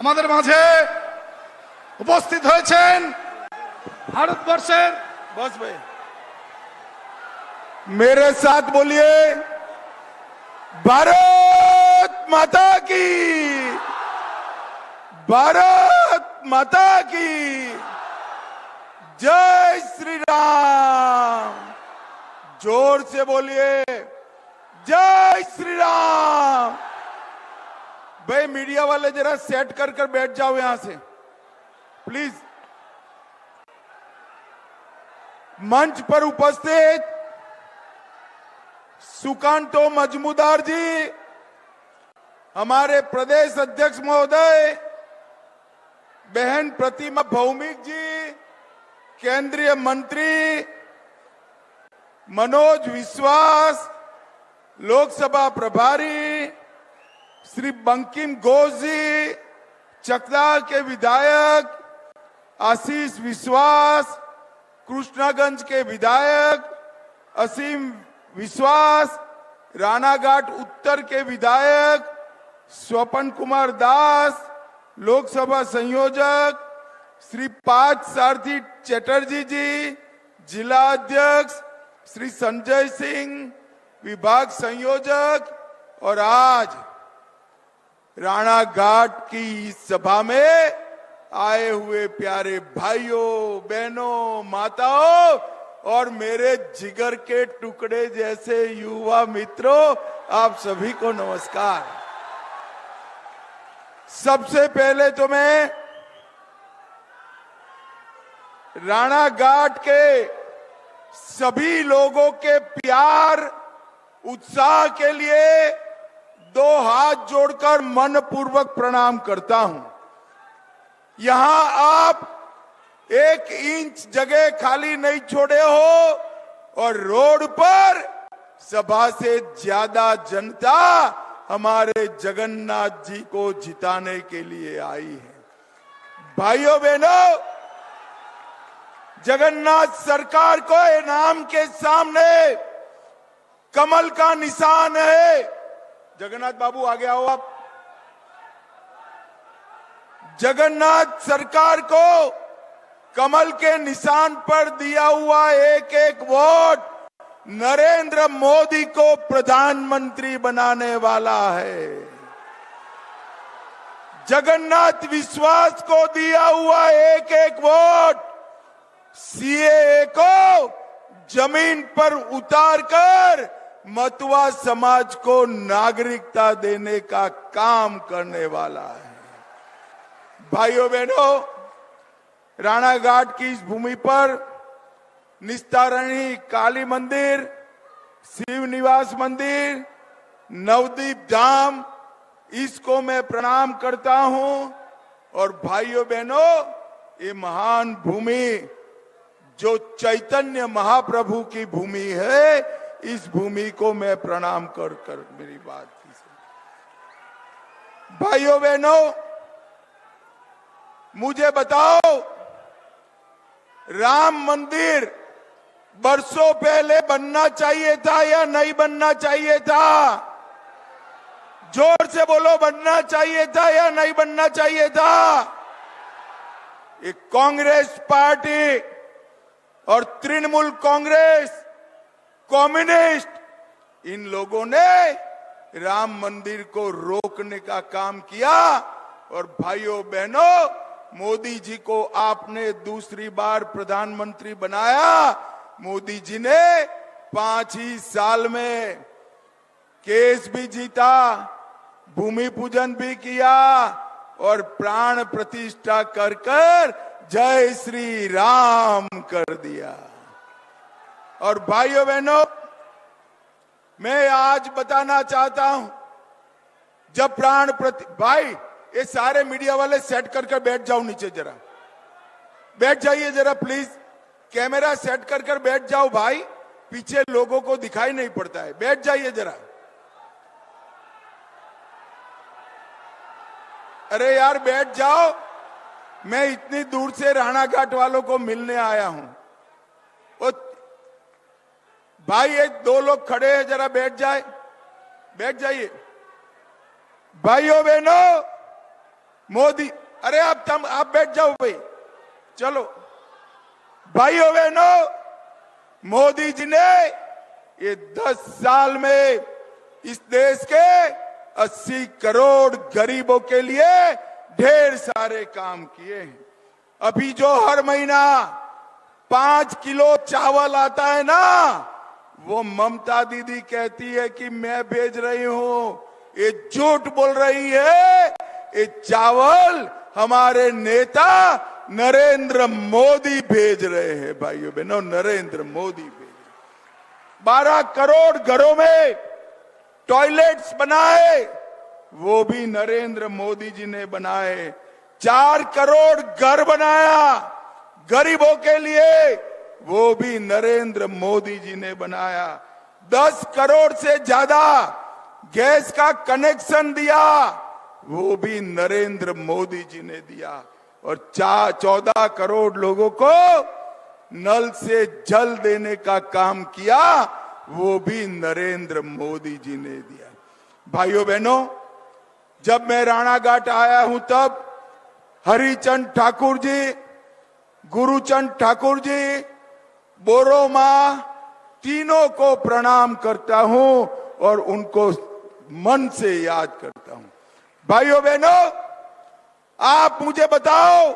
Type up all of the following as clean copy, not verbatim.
আমাদের মাঝে উপস্থিত হয়েছেন ভারতবর্ষের बस भाई मेरे साथ बोलिए भारत माता की, भारत माता की जय श्री राम। जोर से बोलिए जय श्री राम। भाई मीडिया वाले जरा सेट कर बैठ जाओ यहां से प्लीज। मंच पर उपस्थित सुकांतो मजमूदार जी, हमारे प्रदेश अध्यक्ष महोदय, बहन प्रतिमा भौमिक जी, केंद्रीय मंत्री मनोज विश्वास, लोकसभा प्रभारी श्री बंकिम घोष जी, चकदा के विधायक आशीष विश्वास, कृष्णागंज के विधायक असीम विश्वास, रानाघाट उत्तर के विधायक स्वपन कुमार दास, लोकसभा संयोजक श्री पार्थ सारथी चटर्जी जी, जिला अध्यक्ष श्री संजय सिंह, विभाग संयोजक, और आज रानाघाट की इस सभा में आए हुए प्यारे भाइयों, बहनों, माताओं और मेरे जिगर के टुकड़े जैसे युवा मित्रों, आप सभी को नमस्कार। सबसे पहले तो मैं रानाघाट के सभी लोगों के प्यार उत्साह के लिए दो हाथ जोड़कर मनपूर्वक प्रणाम करता हूं। यहां आप एक इंच जगह खाली नहीं छोड़े हो और रोड पर सभा से ज्यादा जनता हमारे जगन्नाथ जी को जिताने के लिए आई है। भाइयों बहनों, जगन्नाथ सरकार को इनाम के सामने कमल का निशान है। जगन्नाथ बाबू आगे आओ आप। जगन्नाथ सरकार को कमल के निशान पर दिया हुआ एक एक वोट नरेंद्र मोदी को प्रधानमंत्री बनाने वाला है। जगन्नाथ विश्वास को दिया हुआ एक एक वोट सीएए को जमीन पर उतारकर मतुआ समाज को नागरिकता देने का काम करने वाला है। भाइयों बहनों, रानाघाट की इस भूमि पर निस्तारणी काली मंदिर, शिव निवास मंदिर, नवदीप धाम, इसको मैं प्रणाम करता हूं। और भाइयों बहनों, ये महान भूमि जो चैतन्य महाप्रभु की भूमि है, इस भूमि को मैं प्रणाम कर मेरी बात की। भाइयों बहनों, मुझे बताओ, राम मंदिर बरसों पहले बनना चाहिए था या नहीं बनना चाहिए था? जोर से बोलो, बनना चाहिए था या नहीं बनना चाहिए था? एक कांग्रेस पार्टी और तृणमूल कांग्रेस, कम्युनिस्ट, इन लोगों ने राम मंदिर को रोकने का काम किया। और भाइयों बहनों, मोदी जी को आपने दूसरी बार प्रधानमंत्री बनाया। मोदी जी ने 5 ही साल में केस भी जीता, भूमि पूजन भी किया और प्राण प्रतिष्ठा कर जय श्री राम कर दिया। और भाइयों बहनों, मैं आज बताना चाहता हूं, जब भाई, ये सारे मीडिया वाले सेट कर बैठ जाओ नीचे, जरा बैठ जाइए जरा प्लीज। कैमरा सेट कर बैठ जाओ भाई, पीछे लोगों को दिखाई नहीं पड़ता है। बैठ जाइए जरा। अरे यार बैठ जाओ, मैं इतनी दूर से रानाघाट वालों को मिलने आया हूं। भाई ये 2 लोग खड़े हैं, जरा बैठ जाइए। भाइयों बहनों, मोदी, अरे आप बैठ जाओ भाई, चलो भाइयों बहनों, मोदी जी ने ये 10 साल में इस देश के 80 करोड़ गरीबों के लिए ढेर सारे काम किए हैं। अभी जो हर महीना 5 किलो चावल आता है ना, वो ममता दीदी कहती है कि मैं भेज रही हूं, ये झूठ बोल रही है। ये चावल हमारे नेता नरेंद्र मोदी भेज रहे हैं भाइयों बहनों, नरेंद्र मोदी भेज रहे। 12 करोड़ घरों में टॉयलेट्स बनाए, वो भी नरेंद्र मोदी जी ने बनाए। 4 करोड़ घर बनाया गरीबों के लिए, वो भी नरेंद्र मोदी जी ने बनाया। 10 करोड़ से ज्यादा गैस का कनेक्शन दिया, वो भी नरेंद्र मोदी जी ने दिया। और 14 करोड़ लोगों को नल से जल देने का काम किया, वो भी नरेंद्र मोदी जी ने दिया। भाइयों बहनों, जब मैं राणाघाट आया हूं तब हरिचंद ठाकुर जी, गुरुचंद ठाकुर जी, बोरो मां, तीनों को प्रणाम करता हूं और उनको मन से याद करता हूं। भाइयों बहनों, आप मुझे बताओ,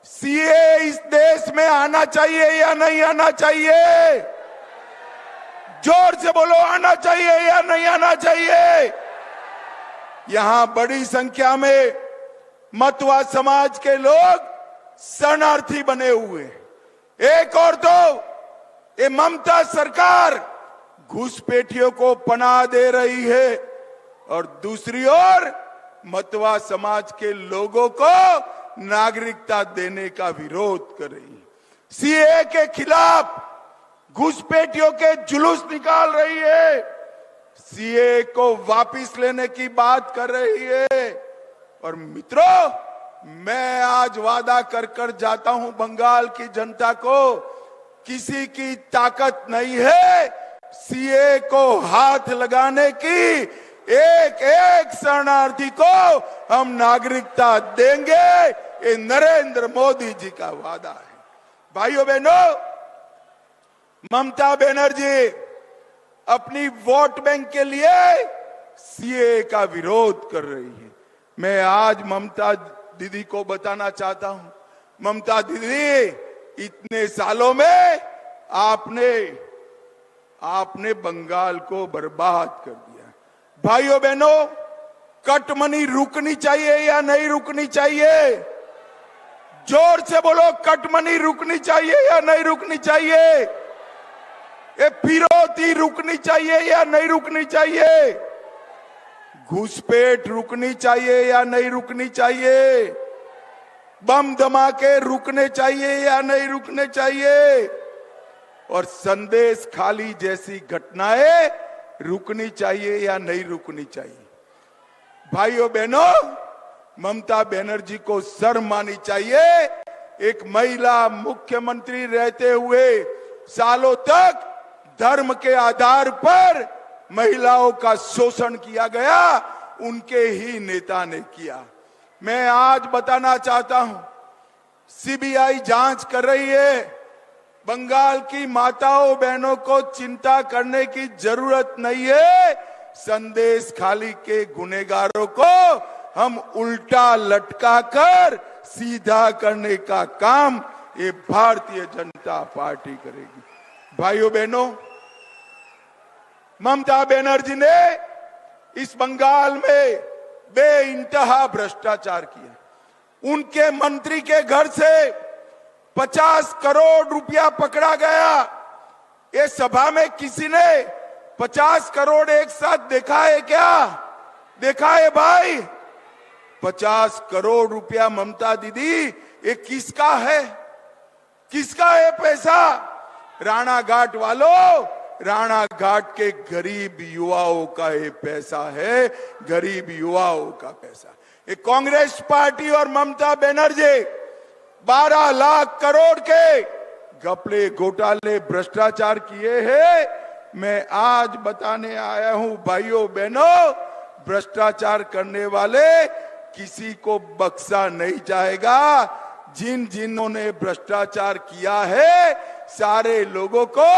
सीए इस देश में आना चाहिए या नहीं आना चाहिए? जोर से बोलो, आना चाहिए या नहीं आना चाहिए? यहां बड़ी संख्या में मतवा समाज के लोग शरणार्थी बने हुए। एक और तो ये ममता सरकार घुसपैठियों को पनाह दे रही है और दूसरी ओर मतवा समाज के लोगों को नागरिकता देने का विरोध कर रही है। सीए के खिलाफ घुसपैठियों के जुलूस निकाल रही है, सीए को वापस लेने की बात कर रही है। और मित्रों, मैं आज वादा कर कर जाता हूं बंगाल की जनता को, किसी की ताकत नहीं है सीए को हाथ लगाने की। एक एक शरणार्थी को हम नागरिकता देंगे, ये नरेंद्र मोदी जी का वादा है। भाइयों बहनों, ममता बनर्जी अपनी वोट बैंक के लिए सीए का विरोध कर रही है। मैं आज ममता दीदी को बताना चाहता हूं, ममता दीदी, इतने सालों में आपने बंगाल को बर्बाद कर दिया। भाइयों बहनों, कटमनी रुकनी चाहिए या नहीं रुकनी चाहिए? जोर से बोलो, कटमनी रुकनी चाहिए या नहीं रुकनी चाहिए? ये फिरौती रुकनी चाहिए या नहीं रुकनी चाहिए? घुसपैठ रुकनी चाहिए या नहीं रुकनी चाहिए? बम धमाके रुकने चाहिए या नहीं रुकने चाहिए? और संदेश खाली जैसी घटनाएं रुकनी चाहिए या नहीं रुकनी चाहिए? भाइयों बहनों, ममता बनर्जी को शर्म आनी चाहिए। एक महिला मुख्यमंत्री रहते हुए सालों तक धर्म के आधार पर महिलाओं का शोषण किया गया, उनके ही नेता ने किया। मैं आज बताना चाहता हूं, सीबीआई जांच कर रही है। बंगाल की माताओं बहनों को चिंता करने की जरूरत नहीं है। संदेश खाली के गुनहगारों को हम उल्टा लटकाकर सीधा करने का काम ये भारतीय जनता पार्टी करेगी। भाइयों बहनों, ममता बनर्जी ने इस बंगाल में बेइंतहा भ्रष्टाचार किया। उनके मंत्री के घर से 50 करोड़ रुपया पकड़ा गया। ये सभा में किसी ने 50 करोड़ एक साथ देखा है क्या? देखा है भाई? 50 करोड़ रुपया ममता दीदी, ये किसका है? किसका है पैसा? राणाघाट वालों, राणाघाट के गरीब युवाओं का ये पैसा है, गरीब युवाओं का पैसा। ये कांग्रेस पार्टी और ममता बनर्जी 12 लाख करोड़ के घपले घोटाले भ्रष्टाचार किए हैं। मैं आज बताने आया हूं भाइयों बहनों, भ्रष्टाचार करने वाले किसी को बख्शा नहीं जाएगा। जिन जिन्होंने भ्रष्टाचार किया है सारे लोगों को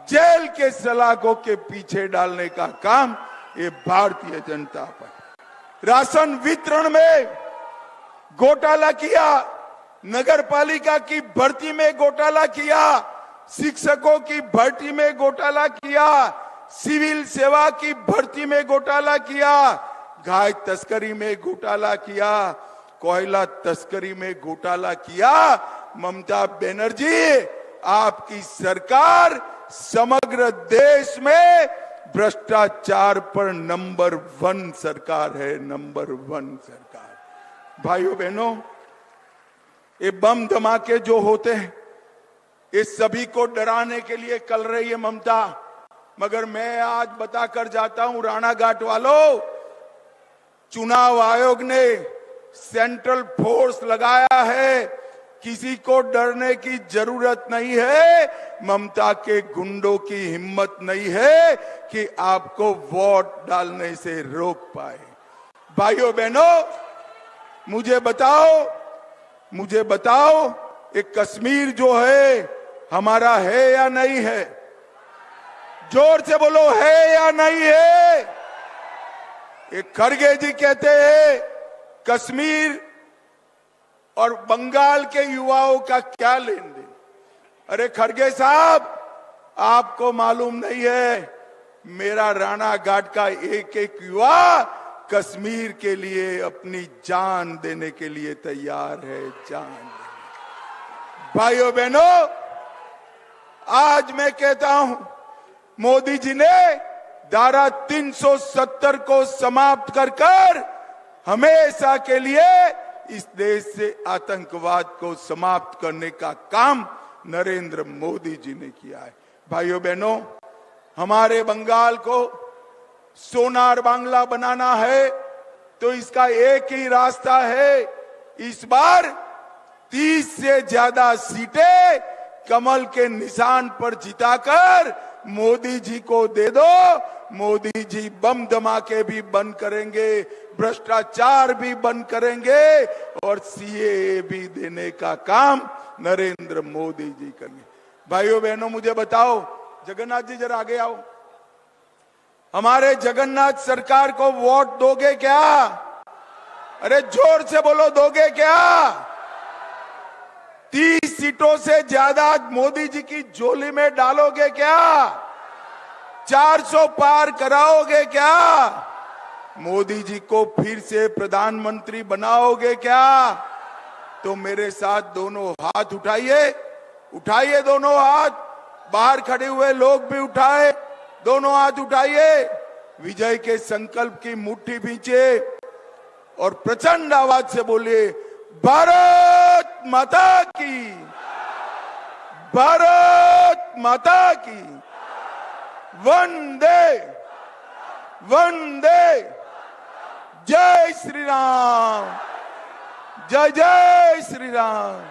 जेल के सलाखों के पीछे डालने का काम ये भारतीय जनता पार्टी। राशन वितरण में घोटाला किया, नगर पालिका की भर्ती में घोटाला किया, शिक्षकों की भर्ती में घोटाला किया, सिविल सेवा की भर्ती में घोटाला किया, गाय तस्करी में घोटाला किया, कोयला तस्करी में घोटाला किया। ममता बनर्जी, आपकी सरकार समग्र देश में भ्रष्टाचार पर नंबर 1 सरकार है, नंबर 1 सरकार। भाइयों बहनों, ये बम धमाके जो होते हैं ये सभी को डराने के लिए कर रही है ममता, मगर मैं आज बताकर जाता हूं राणा घाट वालों, चुनाव आयोग ने सेंट्रल फोर्स लगाया है, किसी को डरने की जरूरत नहीं है। ममता के गुंडों की हिम्मत नहीं है कि आपको वोट डालने से रोक पाए। भाइयों बहनों, मुझे बताओ ये कश्मीर जो है हमारा है या नहीं है? जोर से बोलो, है या नहीं है? ये खड़गे जी कहते हैं कश्मीर और बंगाल के युवाओं का क्या लेन देन। अरे खड़गे साहब, आपको मालूम नहीं है मेरा राणा घाट का एक एक युवा कश्मीर के लिए अपनी जान देने के लिए तैयार है, जान देने। भाइयों बहनों, आज मैं कहता हूं मोदी जी ने धारा 370 को समाप्त कर हमेशा के लिए इस देश से आतंकवाद को समाप्त करने का काम नरेंद्र मोदी जी ने किया है। भाइयों बहनों, हमारे बंगाल को सोनार बांग्ला बनाना है तो इसका एक ही रास्ता है, इस बार 30 से ज्यादा सीटें कमल के निशान पर जिताकर मोदी जी को दे दो। मोदी जी बम धमाके भी बंद करेंगे, भ्रष्टाचार भी बंद करेंगे और सीएए भी देने का काम नरेंद्र मोदी जी करेंगे। भाइयों बहनों, मुझे बताओ, जगन्नाथ जी जरा आगे आओ, हमारे जगन्नाथ सरकार को वोट दोगे क्या? अरे जोर से बोलो, दोगे क्या? 30 सीटों से ज्यादा मोदी जी की झोली में डालोगे क्या? 400 पार कराओगे क्या? मोदी जी को फिर से प्रधानमंत्री बनाओगे क्या? तो मेरे साथ दोनों हाथ उठाइए दोनों हाथ, बाहर खड़े हुए लोग भी उठाए, दोनों हाथ उठाइए, विजय के संकल्प की मुट्ठी भींचे और प्रचंड आवाज से बोलिए, भारत माता की, भारत माता की, वंदे वंदे, जय श्री राम, जय जय श्री राम।